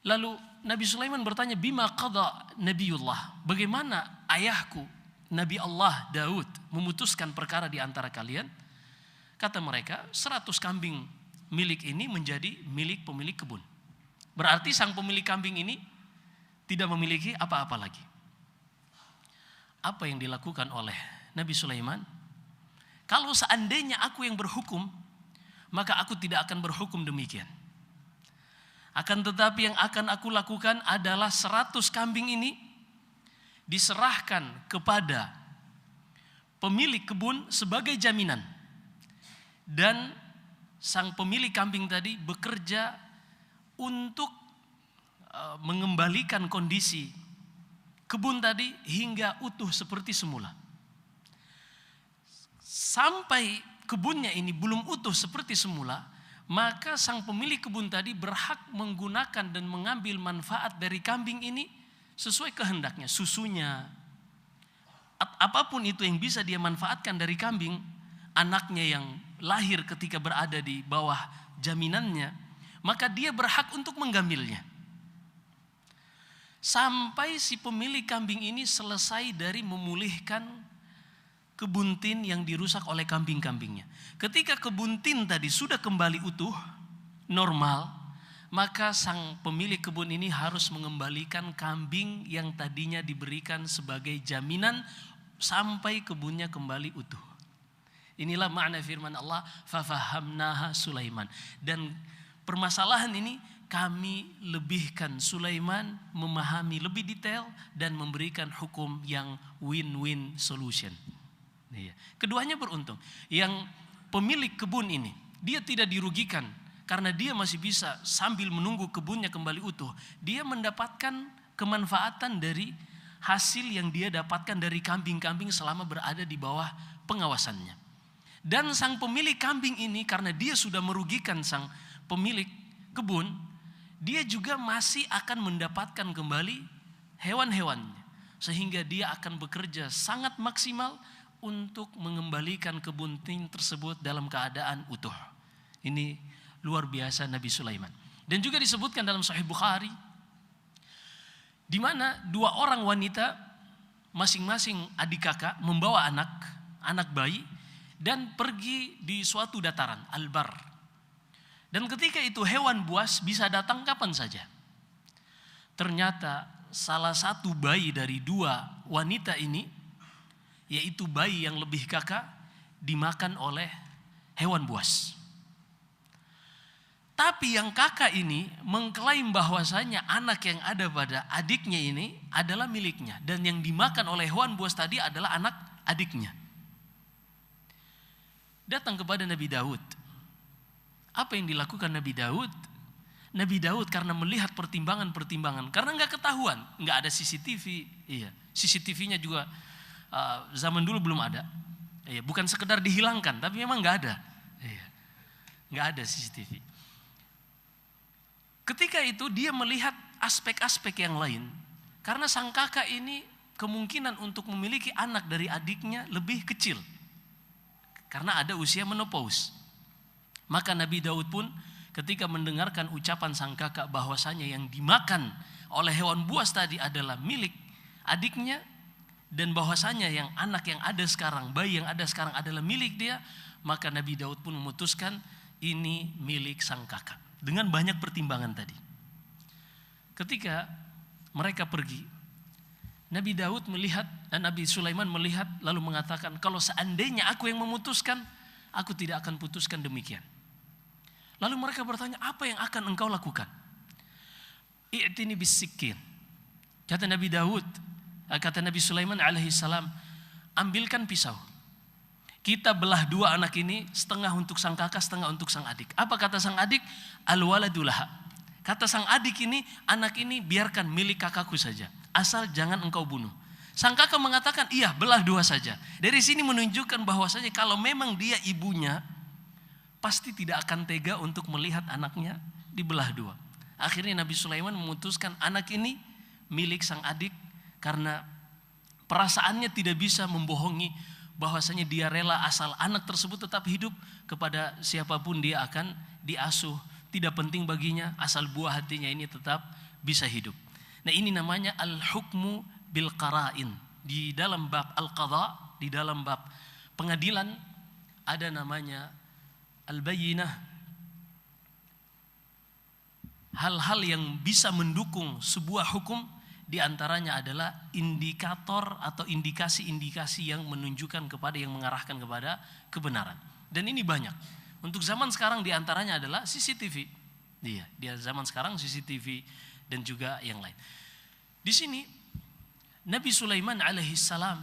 Lalu Nabi Sulaiman bertanya, bima qada Nabiullah, bagaimana ayahku Nabi Allah Daud memutuskan perkara di antara kalian? Kata mereka, 100 kambing milik ini menjadi milik pemilik kebun. Berarti sang pemilik kambing ini tidak memiliki apa-apa lagi. Apa yang dilakukan oleh Nabi Sulaiman? Kalau seandainya aku yang berhukum, maka aku tidak akan berhukum demikian. Akan tetapi yang akan aku lakukan adalah 100 kambing ini diserahkan kepada pemilik kebun sebagai jaminan. Dan sang pemilik kambing tadi bekerja untuk mengembalikan kondisi kebun tadi hingga utuh seperti semula. Sampai kebunnya ini belum utuh seperti semula, maka sang pemilik kebun tadi berhak menggunakan dan mengambil manfaat dari kambing ini sesuai kehendaknya. Susunya, apapun itu yang bisa dia manfaatkan dari kambing, anaknya yang lahir ketika berada di bawah jaminannya, maka dia berhak untuk mengambilnya. Sampai si pemilik kambing ini selesai dari memulihkan kebun tin yang dirusak oleh kambing-kambingnya. Ketika kebun tin tadi sudah kembali utuh, normal, maka sang pemilik kebun ini harus mengembalikan kambing yang tadinya diberikan sebagai jaminan sampai kebunnya kembali utuh. Inilah makna firman Allah, fafahamnaha Sulaiman. Dan permasalahan ini kami lebihkan Sulaiman memahami lebih detail dan memberikan hukum yang win-win solution. Keduanya beruntung. Yang pemilik kebun ini, dia tidak dirugikan karena dia masih bisa sambil menunggu kebunnya kembali utuh, dia mendapatkan kemanfaatan dari hasil yang dia dapatkan dari kambing-kambing selama berada di bawah pengawasannya. Dan sang pemilik kambing ini karena dia sudah merugikan sang pemilik kebun, dia juga masih akan mendapatkan kembali hewan-hewannya. Sehingga dia akan bekerja sangat maksimal untuk mengembalikan kebun tin tersebut dalam keadaan utuh. Ini luar biasa Nabi Sulaiman. Dan juga disebutkan dalam Sahih Bukhari, di mana 2 orang wanita masing-masing adik kakak membawa anak bayi dan pergi di suatu dataran Al-Bar. Dan ketika itu hewan buas bisa datang kapan saja. Ternyata salah satu bayi dari 2 wanita ini, yaitu bayi yang lebih kakak, dimakan oleh hewan buas. Tapi yang kakak ini mengklaim bahwasanya anak yang ada pada adiknya ini adalah miliknya. Dan yang dimakan oleh hewan buas tadi adalah anak adiknya. Datang kepada Nabi Daud. Apa yang dilakukan Nabi Daud? Nabi Daud karena melihat pertimbangan-pertimbangan, karena nggak ketahuan, nggak ada CCTV. Iya, CCTV-nya juga zaman dulu belum ada. Iya, bukan sekedar dihilangkan, tapi memang nggak ada. Iya, nggak ada CCTV. Ketika itu dia melihat aspek-aspek yang lain, karena sang kakak ini kemungkinan untuk memiliki anak dari adiknya lebih kecil, karena ada usia menopause. Maka Nabi Daud pun ketika mendengarkan ucapan sang kakak bahwasanya yang dimakan oleh hewan buas tadi adalah milik adiknya, dan bahwasanya yang anak yang ada sekarang, bayi yang ada sekarang adalah milik dia, maka Nabi Daud pun memutuskan ini milik sang kakak. Dengan banyak pertimbangan tadi. Ketika mereka pergi, Nabi Daud melihat dan Nabi Sulaiman melihat lalu mengatakan, kalau seandainya aku yang memutuskan, aku tidak akan putuskan demikian. Lalu mereka bertanya, apa yang akan engkau lakukan? i'tini bisikin. Kata Nabi Daud, kata Nabi Sulaiman alaihi salam, ambilkan pisau. Kita belah dua anak ini, setengah untuk sang kakak, setengah untuk sang adik. Apa kata sang adik? Al-waladu laha. Kata sang adik ini, anak ini biarkan milik kakakku saja, asal jangan engkau bunuh. Sang kakak mengatakan, iya, belah dua saja. Dari sini menunjukkan bahwasanya kalau memang dia ibunya, pasti tidak akan tega untuk melihat anaknya dibelah dua. Akhirnya Nabi Sulaiman memutuskan anak ini milik sang adik, karena perasaannya tidak bisa membohongi bahwasanya dia rela asal anak tersebut tetap hidup, kepada siapapun dia akan diasuh. Tidak penting baginya asal buah hatinya ini tetap bisa hidup. Nah, ini namanya al-hukmu bil qara'in. Di dalam bab al-qadha, di dalam bab pengadilan ada namanya al-bayyinah. Hal-hal yang bisa mendukung sebuah hukum, di antaranya adalah indikator atau indikasi-indikasi yang menunjukkan kepada, yang mengarahkan kepada kebenaran. Dan ini banyak. Untuk zaman sekarang di antaranya adalah CCTV. Iya, di zaman sekarang CCTV dan juga yang lain. Di sini Nabi Sulaiman alaihissalam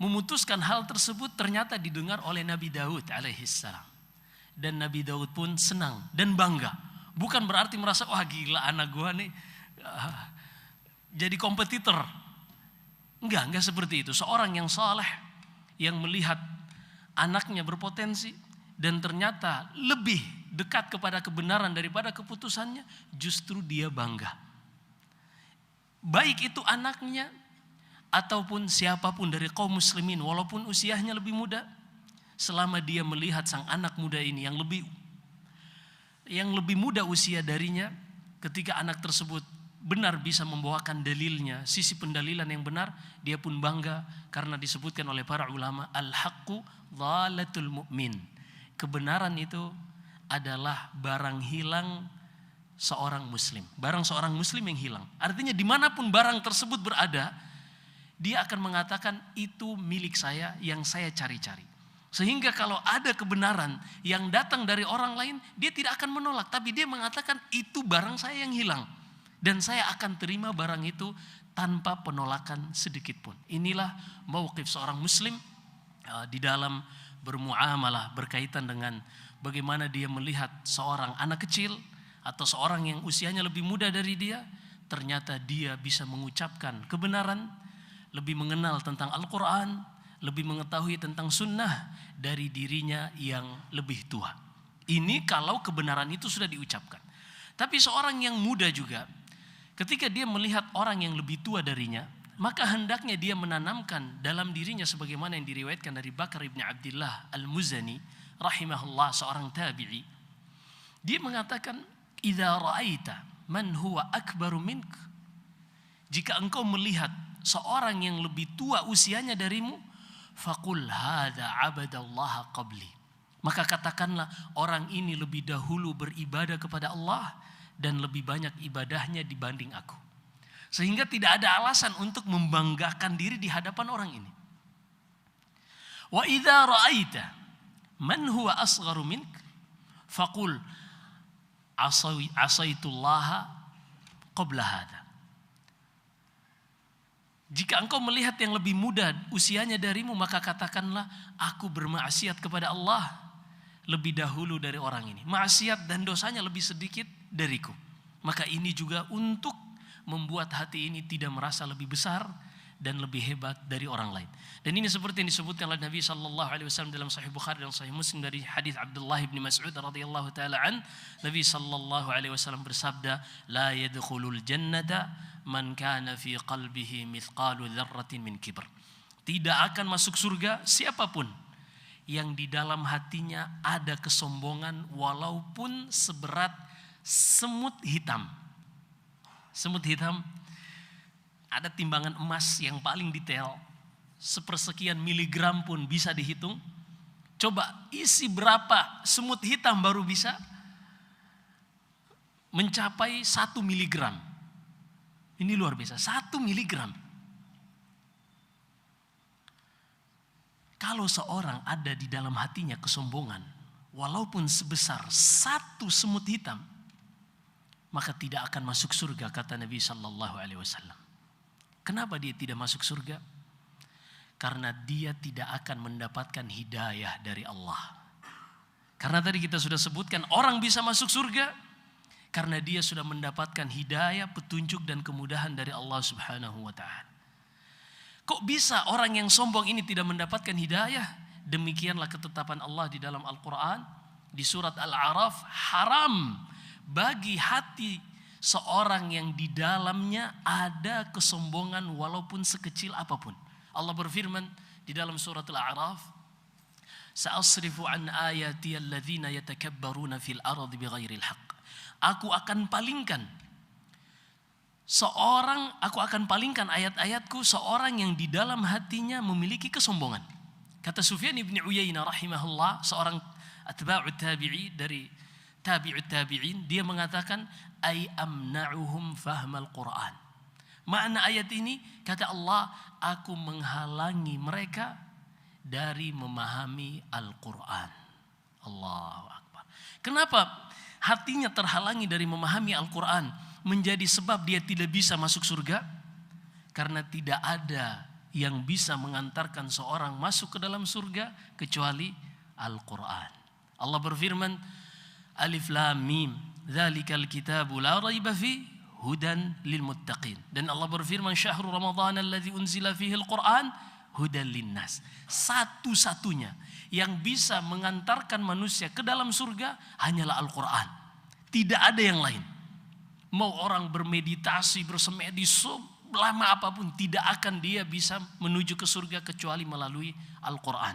memutuskan hal tersebut, ternyata didengar oleh Nabi Daud alaihissalam. Dan Nabi Daud pun senang dan bangga. Bukan berarti merasa, wah gila anak gua nih jadi kompetitor. Enggak seperti itu. Seorang yang saleh, yang melihat anaknya berpotensi dan ternyata lebih dekat kepada kebenaran daripada keputusannya, justru dia bangga. Baik itu anaknya ataupun siapapun dari kaum muslimin, walaupun usianya lebih muda, selama dia melihat sang anak muda ini yang lebih muda usia darinya, ketika anak tersebut benar bisa membawakan dalilnya, sisi pendalilan yang benar, dia pun bangga, karena disebutkan oleh para ulama, al-haqqu dhalatul mu'min. Kebenaran itu adalah barang hilang seorang muslim. Barang seorang muslim yang hilang. Artinya dimanapun barang tersebut berada, dia akan mengatakan itu milik saya yang saya cari-cari. Sehingga kalau ada kebenaran yang datang dari orang lain, dia tidak akan menolak, tapi dia mengatakan itu barang saya yang hilang. Dan saya akan terima barang itu tanpa penolakan sedikit pun. Inilah mauqif seorang muslim di dalam bermuamalah, berkaitan dengan bagaimana dia melihat seorang anak kecil atau seorang yang usianya lebih muda dari dia, ternyata dia bisa mengucapkan kebenaran, lebih mengenal tentang Al-Quran, lebih mengetahui tentang sunnah dari dirinya yang lebih tua. Ini kalau kebenaran itu sudah diucapkan. Tapi seorang yang muda juga, ketika dia melihat orang yang lebih tua darinya, maka hendaknya dia menanamkan dalam dirinya, sebagaimana yang diriwayatkan dari Bakar ibn Abdullah al-Muzani rahimahullah, seorang tabi'i. Dia mengatakan, idza ra'aita man huwa akbaru mink, jika engkau melihat seorang yang lebih tua usianya darimu, faqul hadza abadallaha qabli, maka katakanlah orang ini lebih dahulu beribadah kepada Allah dan lebih banyak ibadahnya dibanding aku. Sehingga tidak ada alasan untuk membanggakan diri di hadapan orang ini. Wa idza ra'aita man huwa asgharu mink faqul asaitullaha qabla hada. Jika engkau melihat yang lebih muda usianya darimu, maka katakanlah aku bermaksiat kepada Allah lebih dahulu dari orang ini. Maksiat dan dosanya lebih sedikit dariku. Maka ini juga untuk membuat hati ini tidak merasa lebih besar dan lebih hebat dari orang lain. Dan ini seperti yang disebutkan oleh Nabi SAW dalam Sahih Bukhari dan Sahih Muslim dari hadis Abdullah bin Mas'ud radhiyallahu taala an. Nabi SAW bersabda, la yadkhulul jannata man kana fi qalbihi mithqalu dzarratin min kibr. Tidak akan masuk surga siapapun yang di dalam hatinya ada kesombongan walaupun seberat semut hitam. Semut hitam ada timbangan emas yang paling detail, sepersekian miligram pun bisa dihitung. Coba isi berapa semut hitam baru bisa mencapai 1 miligram. Ini luar biasa, 1 miligram. Kalau seorang ada di dalam hatinya kesombongan, walaupun sebesar 1 semut hitam, maka tidak akan masuk surga, kata Nabi sallallahu alaihi wasallam. Kenapa dia tidak masuk surga? Karena dia tidak akan mendapatkan hidayah dari Allah. Karena tadi kita sudah sebutkan orang bisa masuk surga karena dia sudah mendapatkan hidayah, petunjuk dan kemudahan dari Allah Subhanahu wa taala. Kok bisa orang yang sombong ini tidak mendapatkan hidayah? Demikianlah ketetapan Allah di dalam Al-Quran. Di surat Al-A'raf, haram bagi hati seorang yang di dalamnya ada kesombongan walaupun sekecil apapun. Allah berfirman di dalam surat Al-A'raf, "Sa'asrifu an ayati alladzina yatakabbaruna fil ardi bighairil haqq." Aku akan palingkan ayat-ayatku seorang yang di dalam hatinya memiliki kesombongan. Kata Sufyan ibn Uyainah rahimahullah, seorang atba'ut tabi'i dari tabi'ut tabi'in, dia mengatakan ay amna'uhum fahmal Qur'an. Makna ayat ini, kata Allah, aku menghalangi mereka dari memahami Al-Quran. Allahu Akbar. Kenapa hatinya terhalangi dari memahami Al-Quran menjadi sebab dia tidak bisa masuk surga? Karena tidak ada yang bisa mengantarkan seorang masuk ke dalam surga kecuali Al-Quran. Allah berfirman, Alif Lam Mim, dzalikal kitabu la raiba fi hudan lil muttaqin. Dan Allah berfirman, syahrul Ramadan alladzi unzila fihi al-Quran hudan linnas. Satu-satunya yang bisa mengantarkan manusia ke dalam surga hanyalah Al-Quran. Tidak ada yang lain. Mau orang bermeditasi, bersemedi lama apapun, tidak akan dia bisa menuju ke surga kecuali melalui Al-Quran.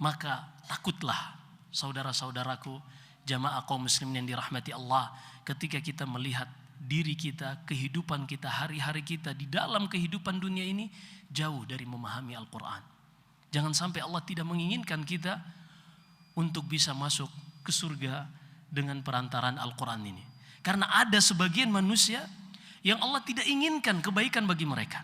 Maka takutlah saudara-saudaraku, jamaah kaum muslimin yang dirahmati Allah, ketika kita melihat diri kita, kehidupan kita, hari-hari kita di dalam kehidupan dunia ini jauh dari memahami Al-Quran. Jangan sampai Allah tidak menginginkan kita untuk bisa masuk ke surga dengan perantaran Al-Quran ini. Karena ada sebagian manusia yang Allah tidak inginkan kebaikan bagi mereka.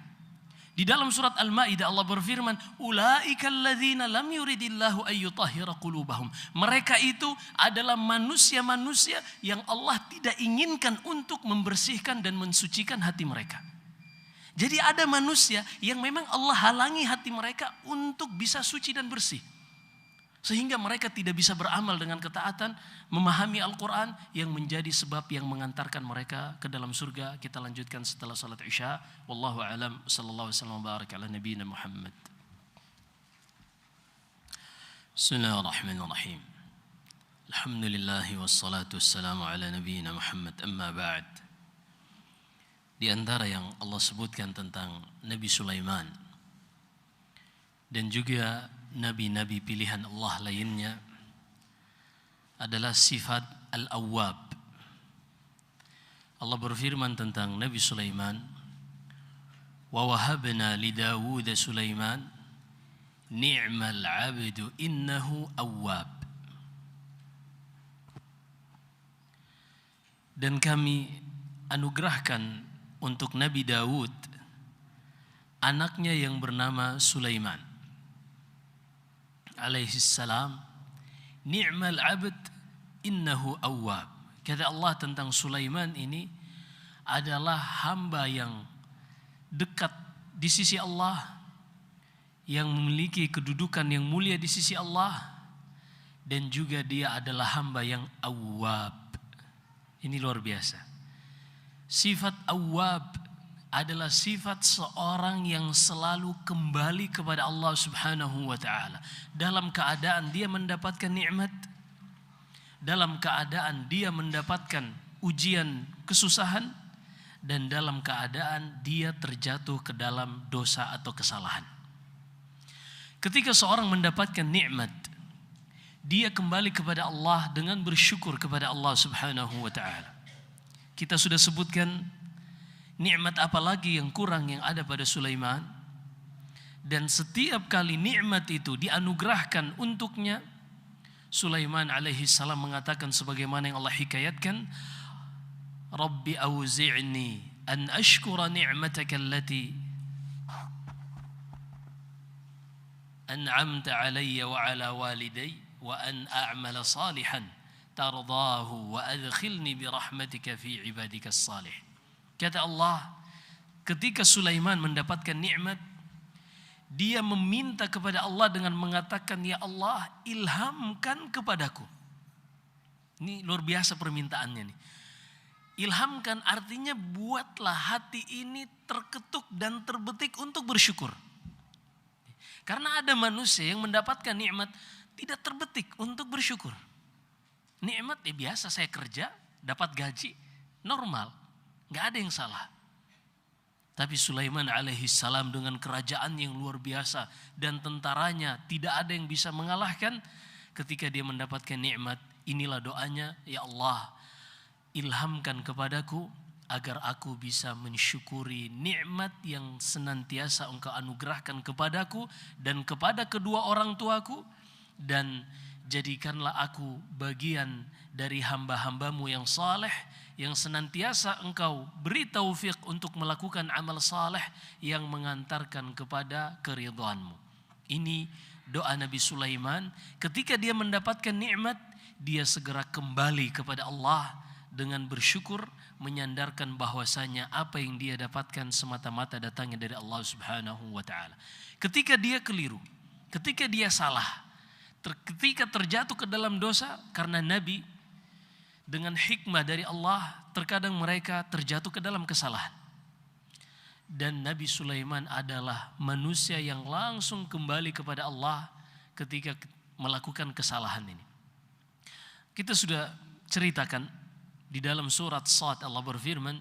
Di dalam surat Al-Maidah Allah berfirman, ulaika alladzina lam yuridillahu ayyutahhira qulubahum. Mereka itu adalah manusia-manusia yang Allah tidak inginkan untuk membersihkan dan mensucikan hati mereka. Jadi ada manusia yang memang Allah halangi hati mereka untuk bisa suci dan bersih. Sehingga mereka tidak bisa beramal dengan ketaatan, memahami Al-Quran yang menjadi sebab yang mengantarkan mereka ke dalam surga. Kita lanjutkan setelah salat Isya. Wallahu a'lam. Sallallahu alaihi wasallam barak ala nabiyina Muhammad. Bismillahirrahmanirrahim. Alhamdulillah wassalatu wassalamu ala nabiyina Muhammad. Amma ba'd. Di antara yang Allah sebutkan tentang Nabi Sulaiman dan juga nabi-nabi pilihan Allah lainnya adalah sifat Al-Awwab. Allah berfirman tentang Nabi Sulaiman, wa wahabna li Dawud Sulaiman ni'mal 'abdu innahu awwab. Dan kami anugerahkan untuk Nabi Dawud anaknya yang bernama Sulaiman alaihi salam, ni'mal 'abd innahu awwab. Kata Allah tentang Sulaiman ini adalah hamba yang dekat di sisi Allah, yang memiliki kedudukan yang mulia di sisi Allah, dan juga dia adalah hamba yang awwab. Ini luar biasa. Sifat awwab adalah sifat seorang yang selalu kembali kepada Allah Subhanahu wa taala dalam keadaan dia mendapatkan nikmat, dalam keadaan dia mendapatkan ujian kesusahan, dan dalam keadaan dia terjatuh ke dalam dosa atau kesalahan. Ketika seorang mendapatkan nikmat, dia kembali kepada Allah dengan bersyukur kepada Allah Subhanahu wa taala. Kita sudah sebutkan nikmat apa lagi yang kurang yang ada pada Sulaiman, dan setiap kali nikmat itu dianugerahkan untuknya, Sulaiman alaihi salam mengatakan sebagaimana yang Allah hikayatkan, Rabbi auzi'ni an ashkura ni'mataka allati an'amta alayya wa ala walidayya wa an a'mala salihan tardahu wa adkhilni bi rahmatika fi ibadikas salih. Kata Allah, ketika Sulaiman mendapatkan nikmat, dia meminta kepada Allah dengan mengatakan, ya Allah, ilhamkan kepadaku. Ini luar biasa permintaannya nih. Ilhamkan artinya buatlah hati ini terketuk dan terbetik untuk bersyukur. Karena ada manusia yang mendapatkan nikmat tidak terbetik untuk bersyukur. Nikmat biasa, saya kerja dapat gaji normal, nggak ada yang salah. Tapi Sulaiman alaihi salam dengan kerajaan yang luar biasa dan tentaranya tidak ada yang bisa mengalahkan, ketika dia mendapatkan nikmat, inilah doanya, ya Allah, ilhamkan kepadaku agar aku bisa mensyukuri nikmat yang senantiasa Engkau anugerahkan kepadaku dan kepada kedua orang tuaku, dan jadikanlah aku bagian dari hamba-hambamu yang saleh, yang senantiasa Engkau beri taufik untuk melakukan amal saleh yang mengantarkan kepada keridhaanmu. Ini doa Nabi Sulaiman. Ketika dia mendapatkan nikmat, dia segera kembali kepada Allah dengan bersyukur, menyandarkan bahwasanya apa yang dia dapatkan semata-mata datangnya dari Allah Subhanahu wa taala. Ketika dia keliru, ketika dia salah, ketika terjatuh ke dalam dosa, karena Nabi dengan hikmah dari Allah terkadang mereka terjatuh ke dalam kesalahan. Dan Nabi Sulaiman adalah manusia yang langsung kembali kepada Allah ketika melakukan kesalahan ini. Kita sudah ceritakan di dalam surat Sad, Allah berfirman,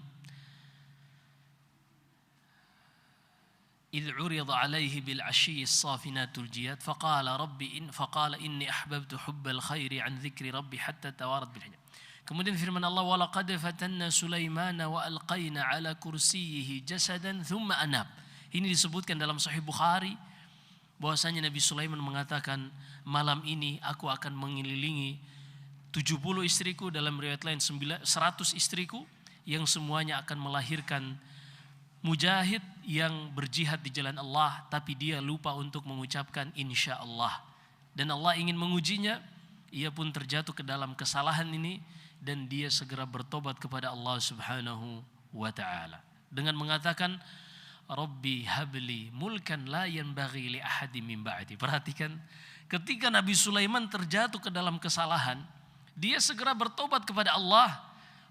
إذ عرض عليه بالعشي الصافنات الجياد فقال إني أحببت حب الخير عن ذكر ربي حتى توارت بالحجاب. Kemudian firman Allah, وَلَقَدْ فَتَنَّا سُلَيْمَانَ وَأَلْقَيْنَا عَلَى كُرْسِيِّهِ جَسَدًا ثُمَّ أَنَابَ. Ini disebutkan dalam Sahih Bukhari bahwasanya Nabi Sulaiman mengatakan, malam ini aku akan mengelilingi 70 istriku, dalam riwayat lain 100 istriku, yang semuanya akan melahirkan mujahid yang berjihad di jalan Allah, tapi dia lupa untuk mengucapkan insya Allah. Dan Allah ingin mengujinya, ia pun terjatuh ke dalam kesalahan ini, dan dia segera bertobat kepada Allah Subhanahu wa ta'ala dengan mengatakan, Rabbi habli mulkan la yanbaghi li ahadin min ba'di. Perhatikan, ketika Nabi Sulaiman terjatuh ke dalam kesalahan, dia segera bertobat kepada Allah.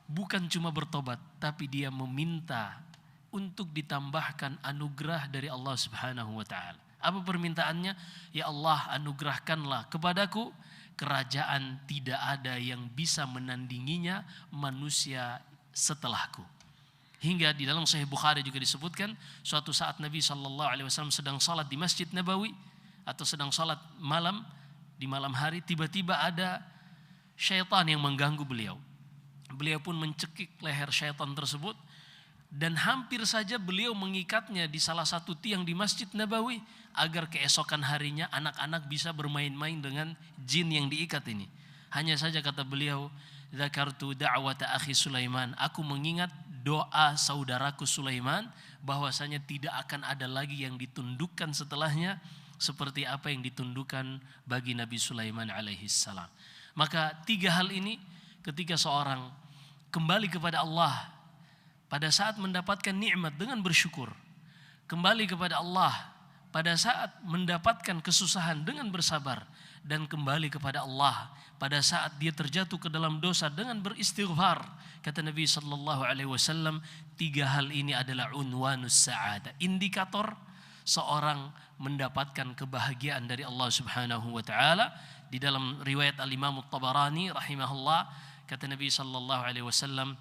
Bukan cuma bertobat, tapi dia meminta untuk ditambahkan anugerah dari Allah Subhanahu wa ta'ala. Apa permintaannya? Ya Allah, anugerahkanlah kepadaku kerajaan tidak ada yang bisa menandinginya manusia setelahku. Hingga di dalam Sahih Bukhari juga disebutkan, suatu saat Nabi SAW sedang salat di Masjid Nabawi atau sedang salat malam, di malam hari, tiba-tiba ada syaitan yang mengganggu beliau. Beliau pun mencekik leher syaitan tersebut, dan hampir saja beliau mengikatnya di salah satu tiang di Masjid Nabawi agar keesokan harinya anak-anak bisa bermain-main dengan jin yang diikat ini. Hanya saja kata beliau, Dzakartu da'wata akhi Sulaiman, aku mengingat doa saudaraku Sulaiman bahwasanya tidak akan ada lagi yang ditundukkan setelahnya seperti apa yang ditundukkan bagi Nabi Sulaiman alaihi salam. Maka tiga hal ini ketika seorang kembali kepada Allah pada saat mendapatkan nikmat dengan bersyukur, kembali kepada Allah pada saat mendapatkan kesusahan dengan bersabar, dan kembali kepada Allah pada saat dia terjatuh ke dalam dosa dengan beristighfar. Kata Nabi sallallahu alaihi wasallam, tiga hal ini adalah unwanus sa'adah, indikator seorang mendapatkan kebahagiaan dari Allah Subhanahu wa taala. Di dalam riwayat Al-Imam At-Tabarani rahimahullah, kata Nabi sallallahu alaihi wasallam,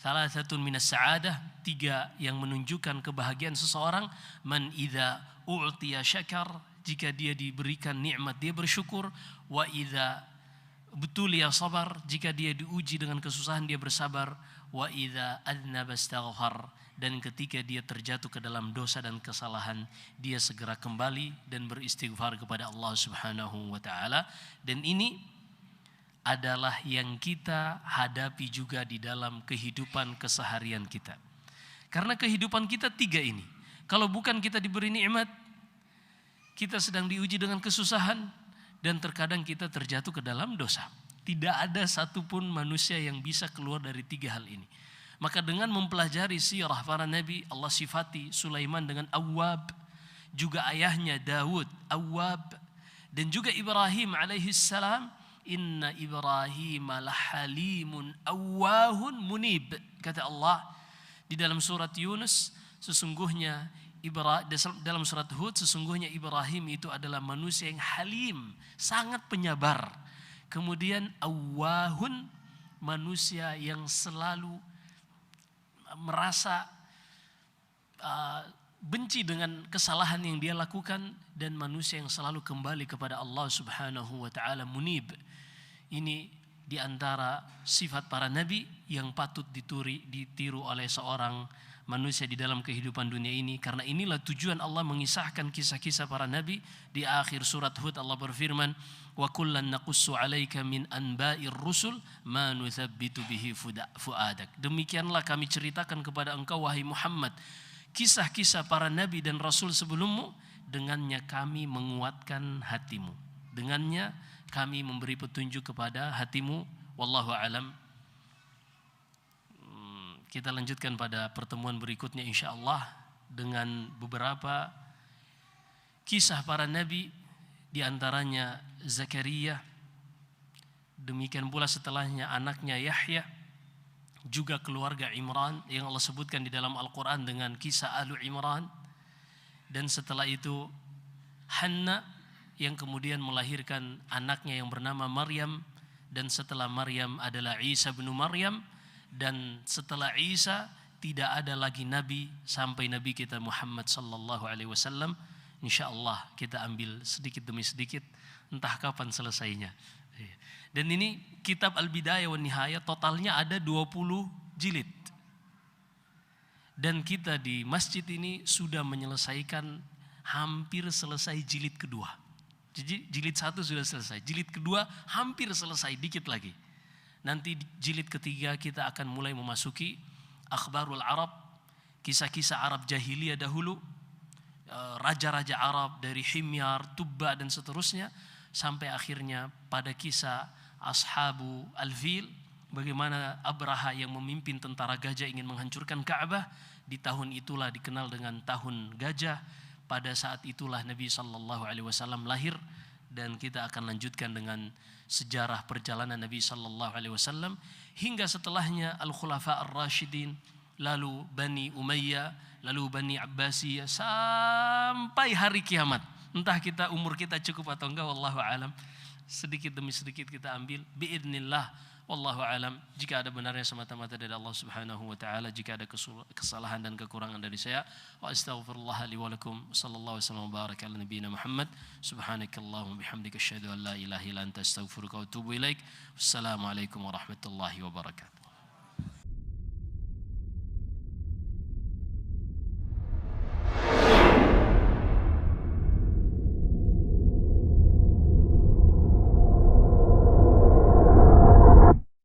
thalathatun minas sa'adah, tiga yang menunjukkan kebahagiaan seseorang, man idza u'tiya syakar, jika dia diberikan nikmat dia bersyukur, wa idza butuliya sabar, jika dia diuji dengan kesusahan dia bersabar, wa idza adnaba astaghfar, dan ketika dia terjatuh ke dalam dosa dan kesalahan dia segera kembali dan beristighfar kepada Allah Subhanahu wa taala. Dan ini adalah yang kita hadapi juga di dalam kehidupan keseharian kita. Karena kehidupan kita tiga ini, kalau bukan kita diberi nikmat, kita sedang diuji dengan kesusahan, dan terkadang kita terjatuh ke dalam dosa. Tidak ada satupun manusia yang bisa keluar dari tiga hal ini. Maka dengan mempelajari sirah para nabi, Allah sifati Sulaiman dengan Awwab, juga ayahnya Daud Awwab, dan juga Ibrahim alaihi salam, inna Ibrahim lahalimun awwahun munib. Kata Allah di dalam surat Yunus, sesungguhnya dalam surat Hud, sesungguhnya Ibrahim itu adalah manusia yang halim, sangat penyabar. Kemudian awwahun, manusia yang selalu merasa benci dengan kesalahan yang dia lakukan, dan manusia yang selalu kembali kepada Allah Subhanahu wa taala, munib. Ini di antara sifat para nabi yang patut ditiru oleh seorang manusia di dalam kehidupan dunia ini. Karena inilah tujuan Allah mengisahkan kisah-kisah para nabi. Di akhir surat Hud Allah berfirman, wa kullan naqussu 'alaika min anba'ir rusul ma nuthabbitu bihi fuadak. Demikianlah kami ceritakan kepada engkau wahai Muhammad kisah-kisah para nabi dan rasul sebelummu, dengannya kami menguatkan hatimu, dengannya kami memberi petunjuk kepada hatimu. Wallahu alam. Kita lanjutkan pada pertemuan berikutnya insyaallah dengan beberapa kisah para nabi, di antaranya Zakaria, demikian pula setelahnya anaknya Yahya, juga keluarga Imran yang Allah sebutkan di dalam Al-Quran dengan kisah Alu Imran, dan setelah itu Hanna yang kemudian melahirkan anaknya yang bernama Maryam, dan setelah Maryam adalah Isa bin Maryam, dan setelah Isa tidak ada lagi nabi sampai nabi kita Muhammad sallallahu alaihi wasallam. Insyaallah kita ambil sedikit demi sedikit, entah kapan selesainya. Dan ini kitab Al-Bidayah wan Nihayah totalnya ada 20 jilid. Dan kita di masjid ini sudah menyelesaikan, hampir selesai jilid kedua. Jadi jilid 1 sudah selesai, jilid kedua hampir selesai, dikit lagi. Nanti jilid ketiga kita akan mulai memasuki akhbarul Arab, kisah-kisah Arab jahiliyah dahulu, raja-raja Arab dari Himyar, Tubba dan seterusnya, sampai akhirnya pada kisah Ashabu Al-Fil, bagaimana Abraha yang memimpin tentara gajah ingin menghancurkan Ka'bah. Di tahun itulah dikenal dengan tahun gajah. Pada saat itulah Nabi sallallahu alaihi wasallam lahir, dan kita akan lanjutkan dengan sejarah perjalanan Nabi sallallahu alaihi wasallam hingga setelahnya Al-Khulafa Ar-Rasyidin, lalu Bani Umayyah, lalu Bani Abbasiyah, sampai hari kiamat. Entah umur kita cukup atau enggak, wallahu alam. Sedikit demi sedikit kita ambil biidznillah, wallahu alam. Jika ada benarnya semata-mata dari Allah Subhanahu wa taala, jika ada kesalahan dan kekurangan dari saya, wa astaghfirullah li wa lakum. Sallallahu alaihi wasallam baraka ala nabiyina Muhammad. Subhanakallahumma bihamdika asyhadu an la ilaha illa anta astaghfiruka wa atubu ilaik. Wassalamualaikum warahmatullahi wabarakatuh.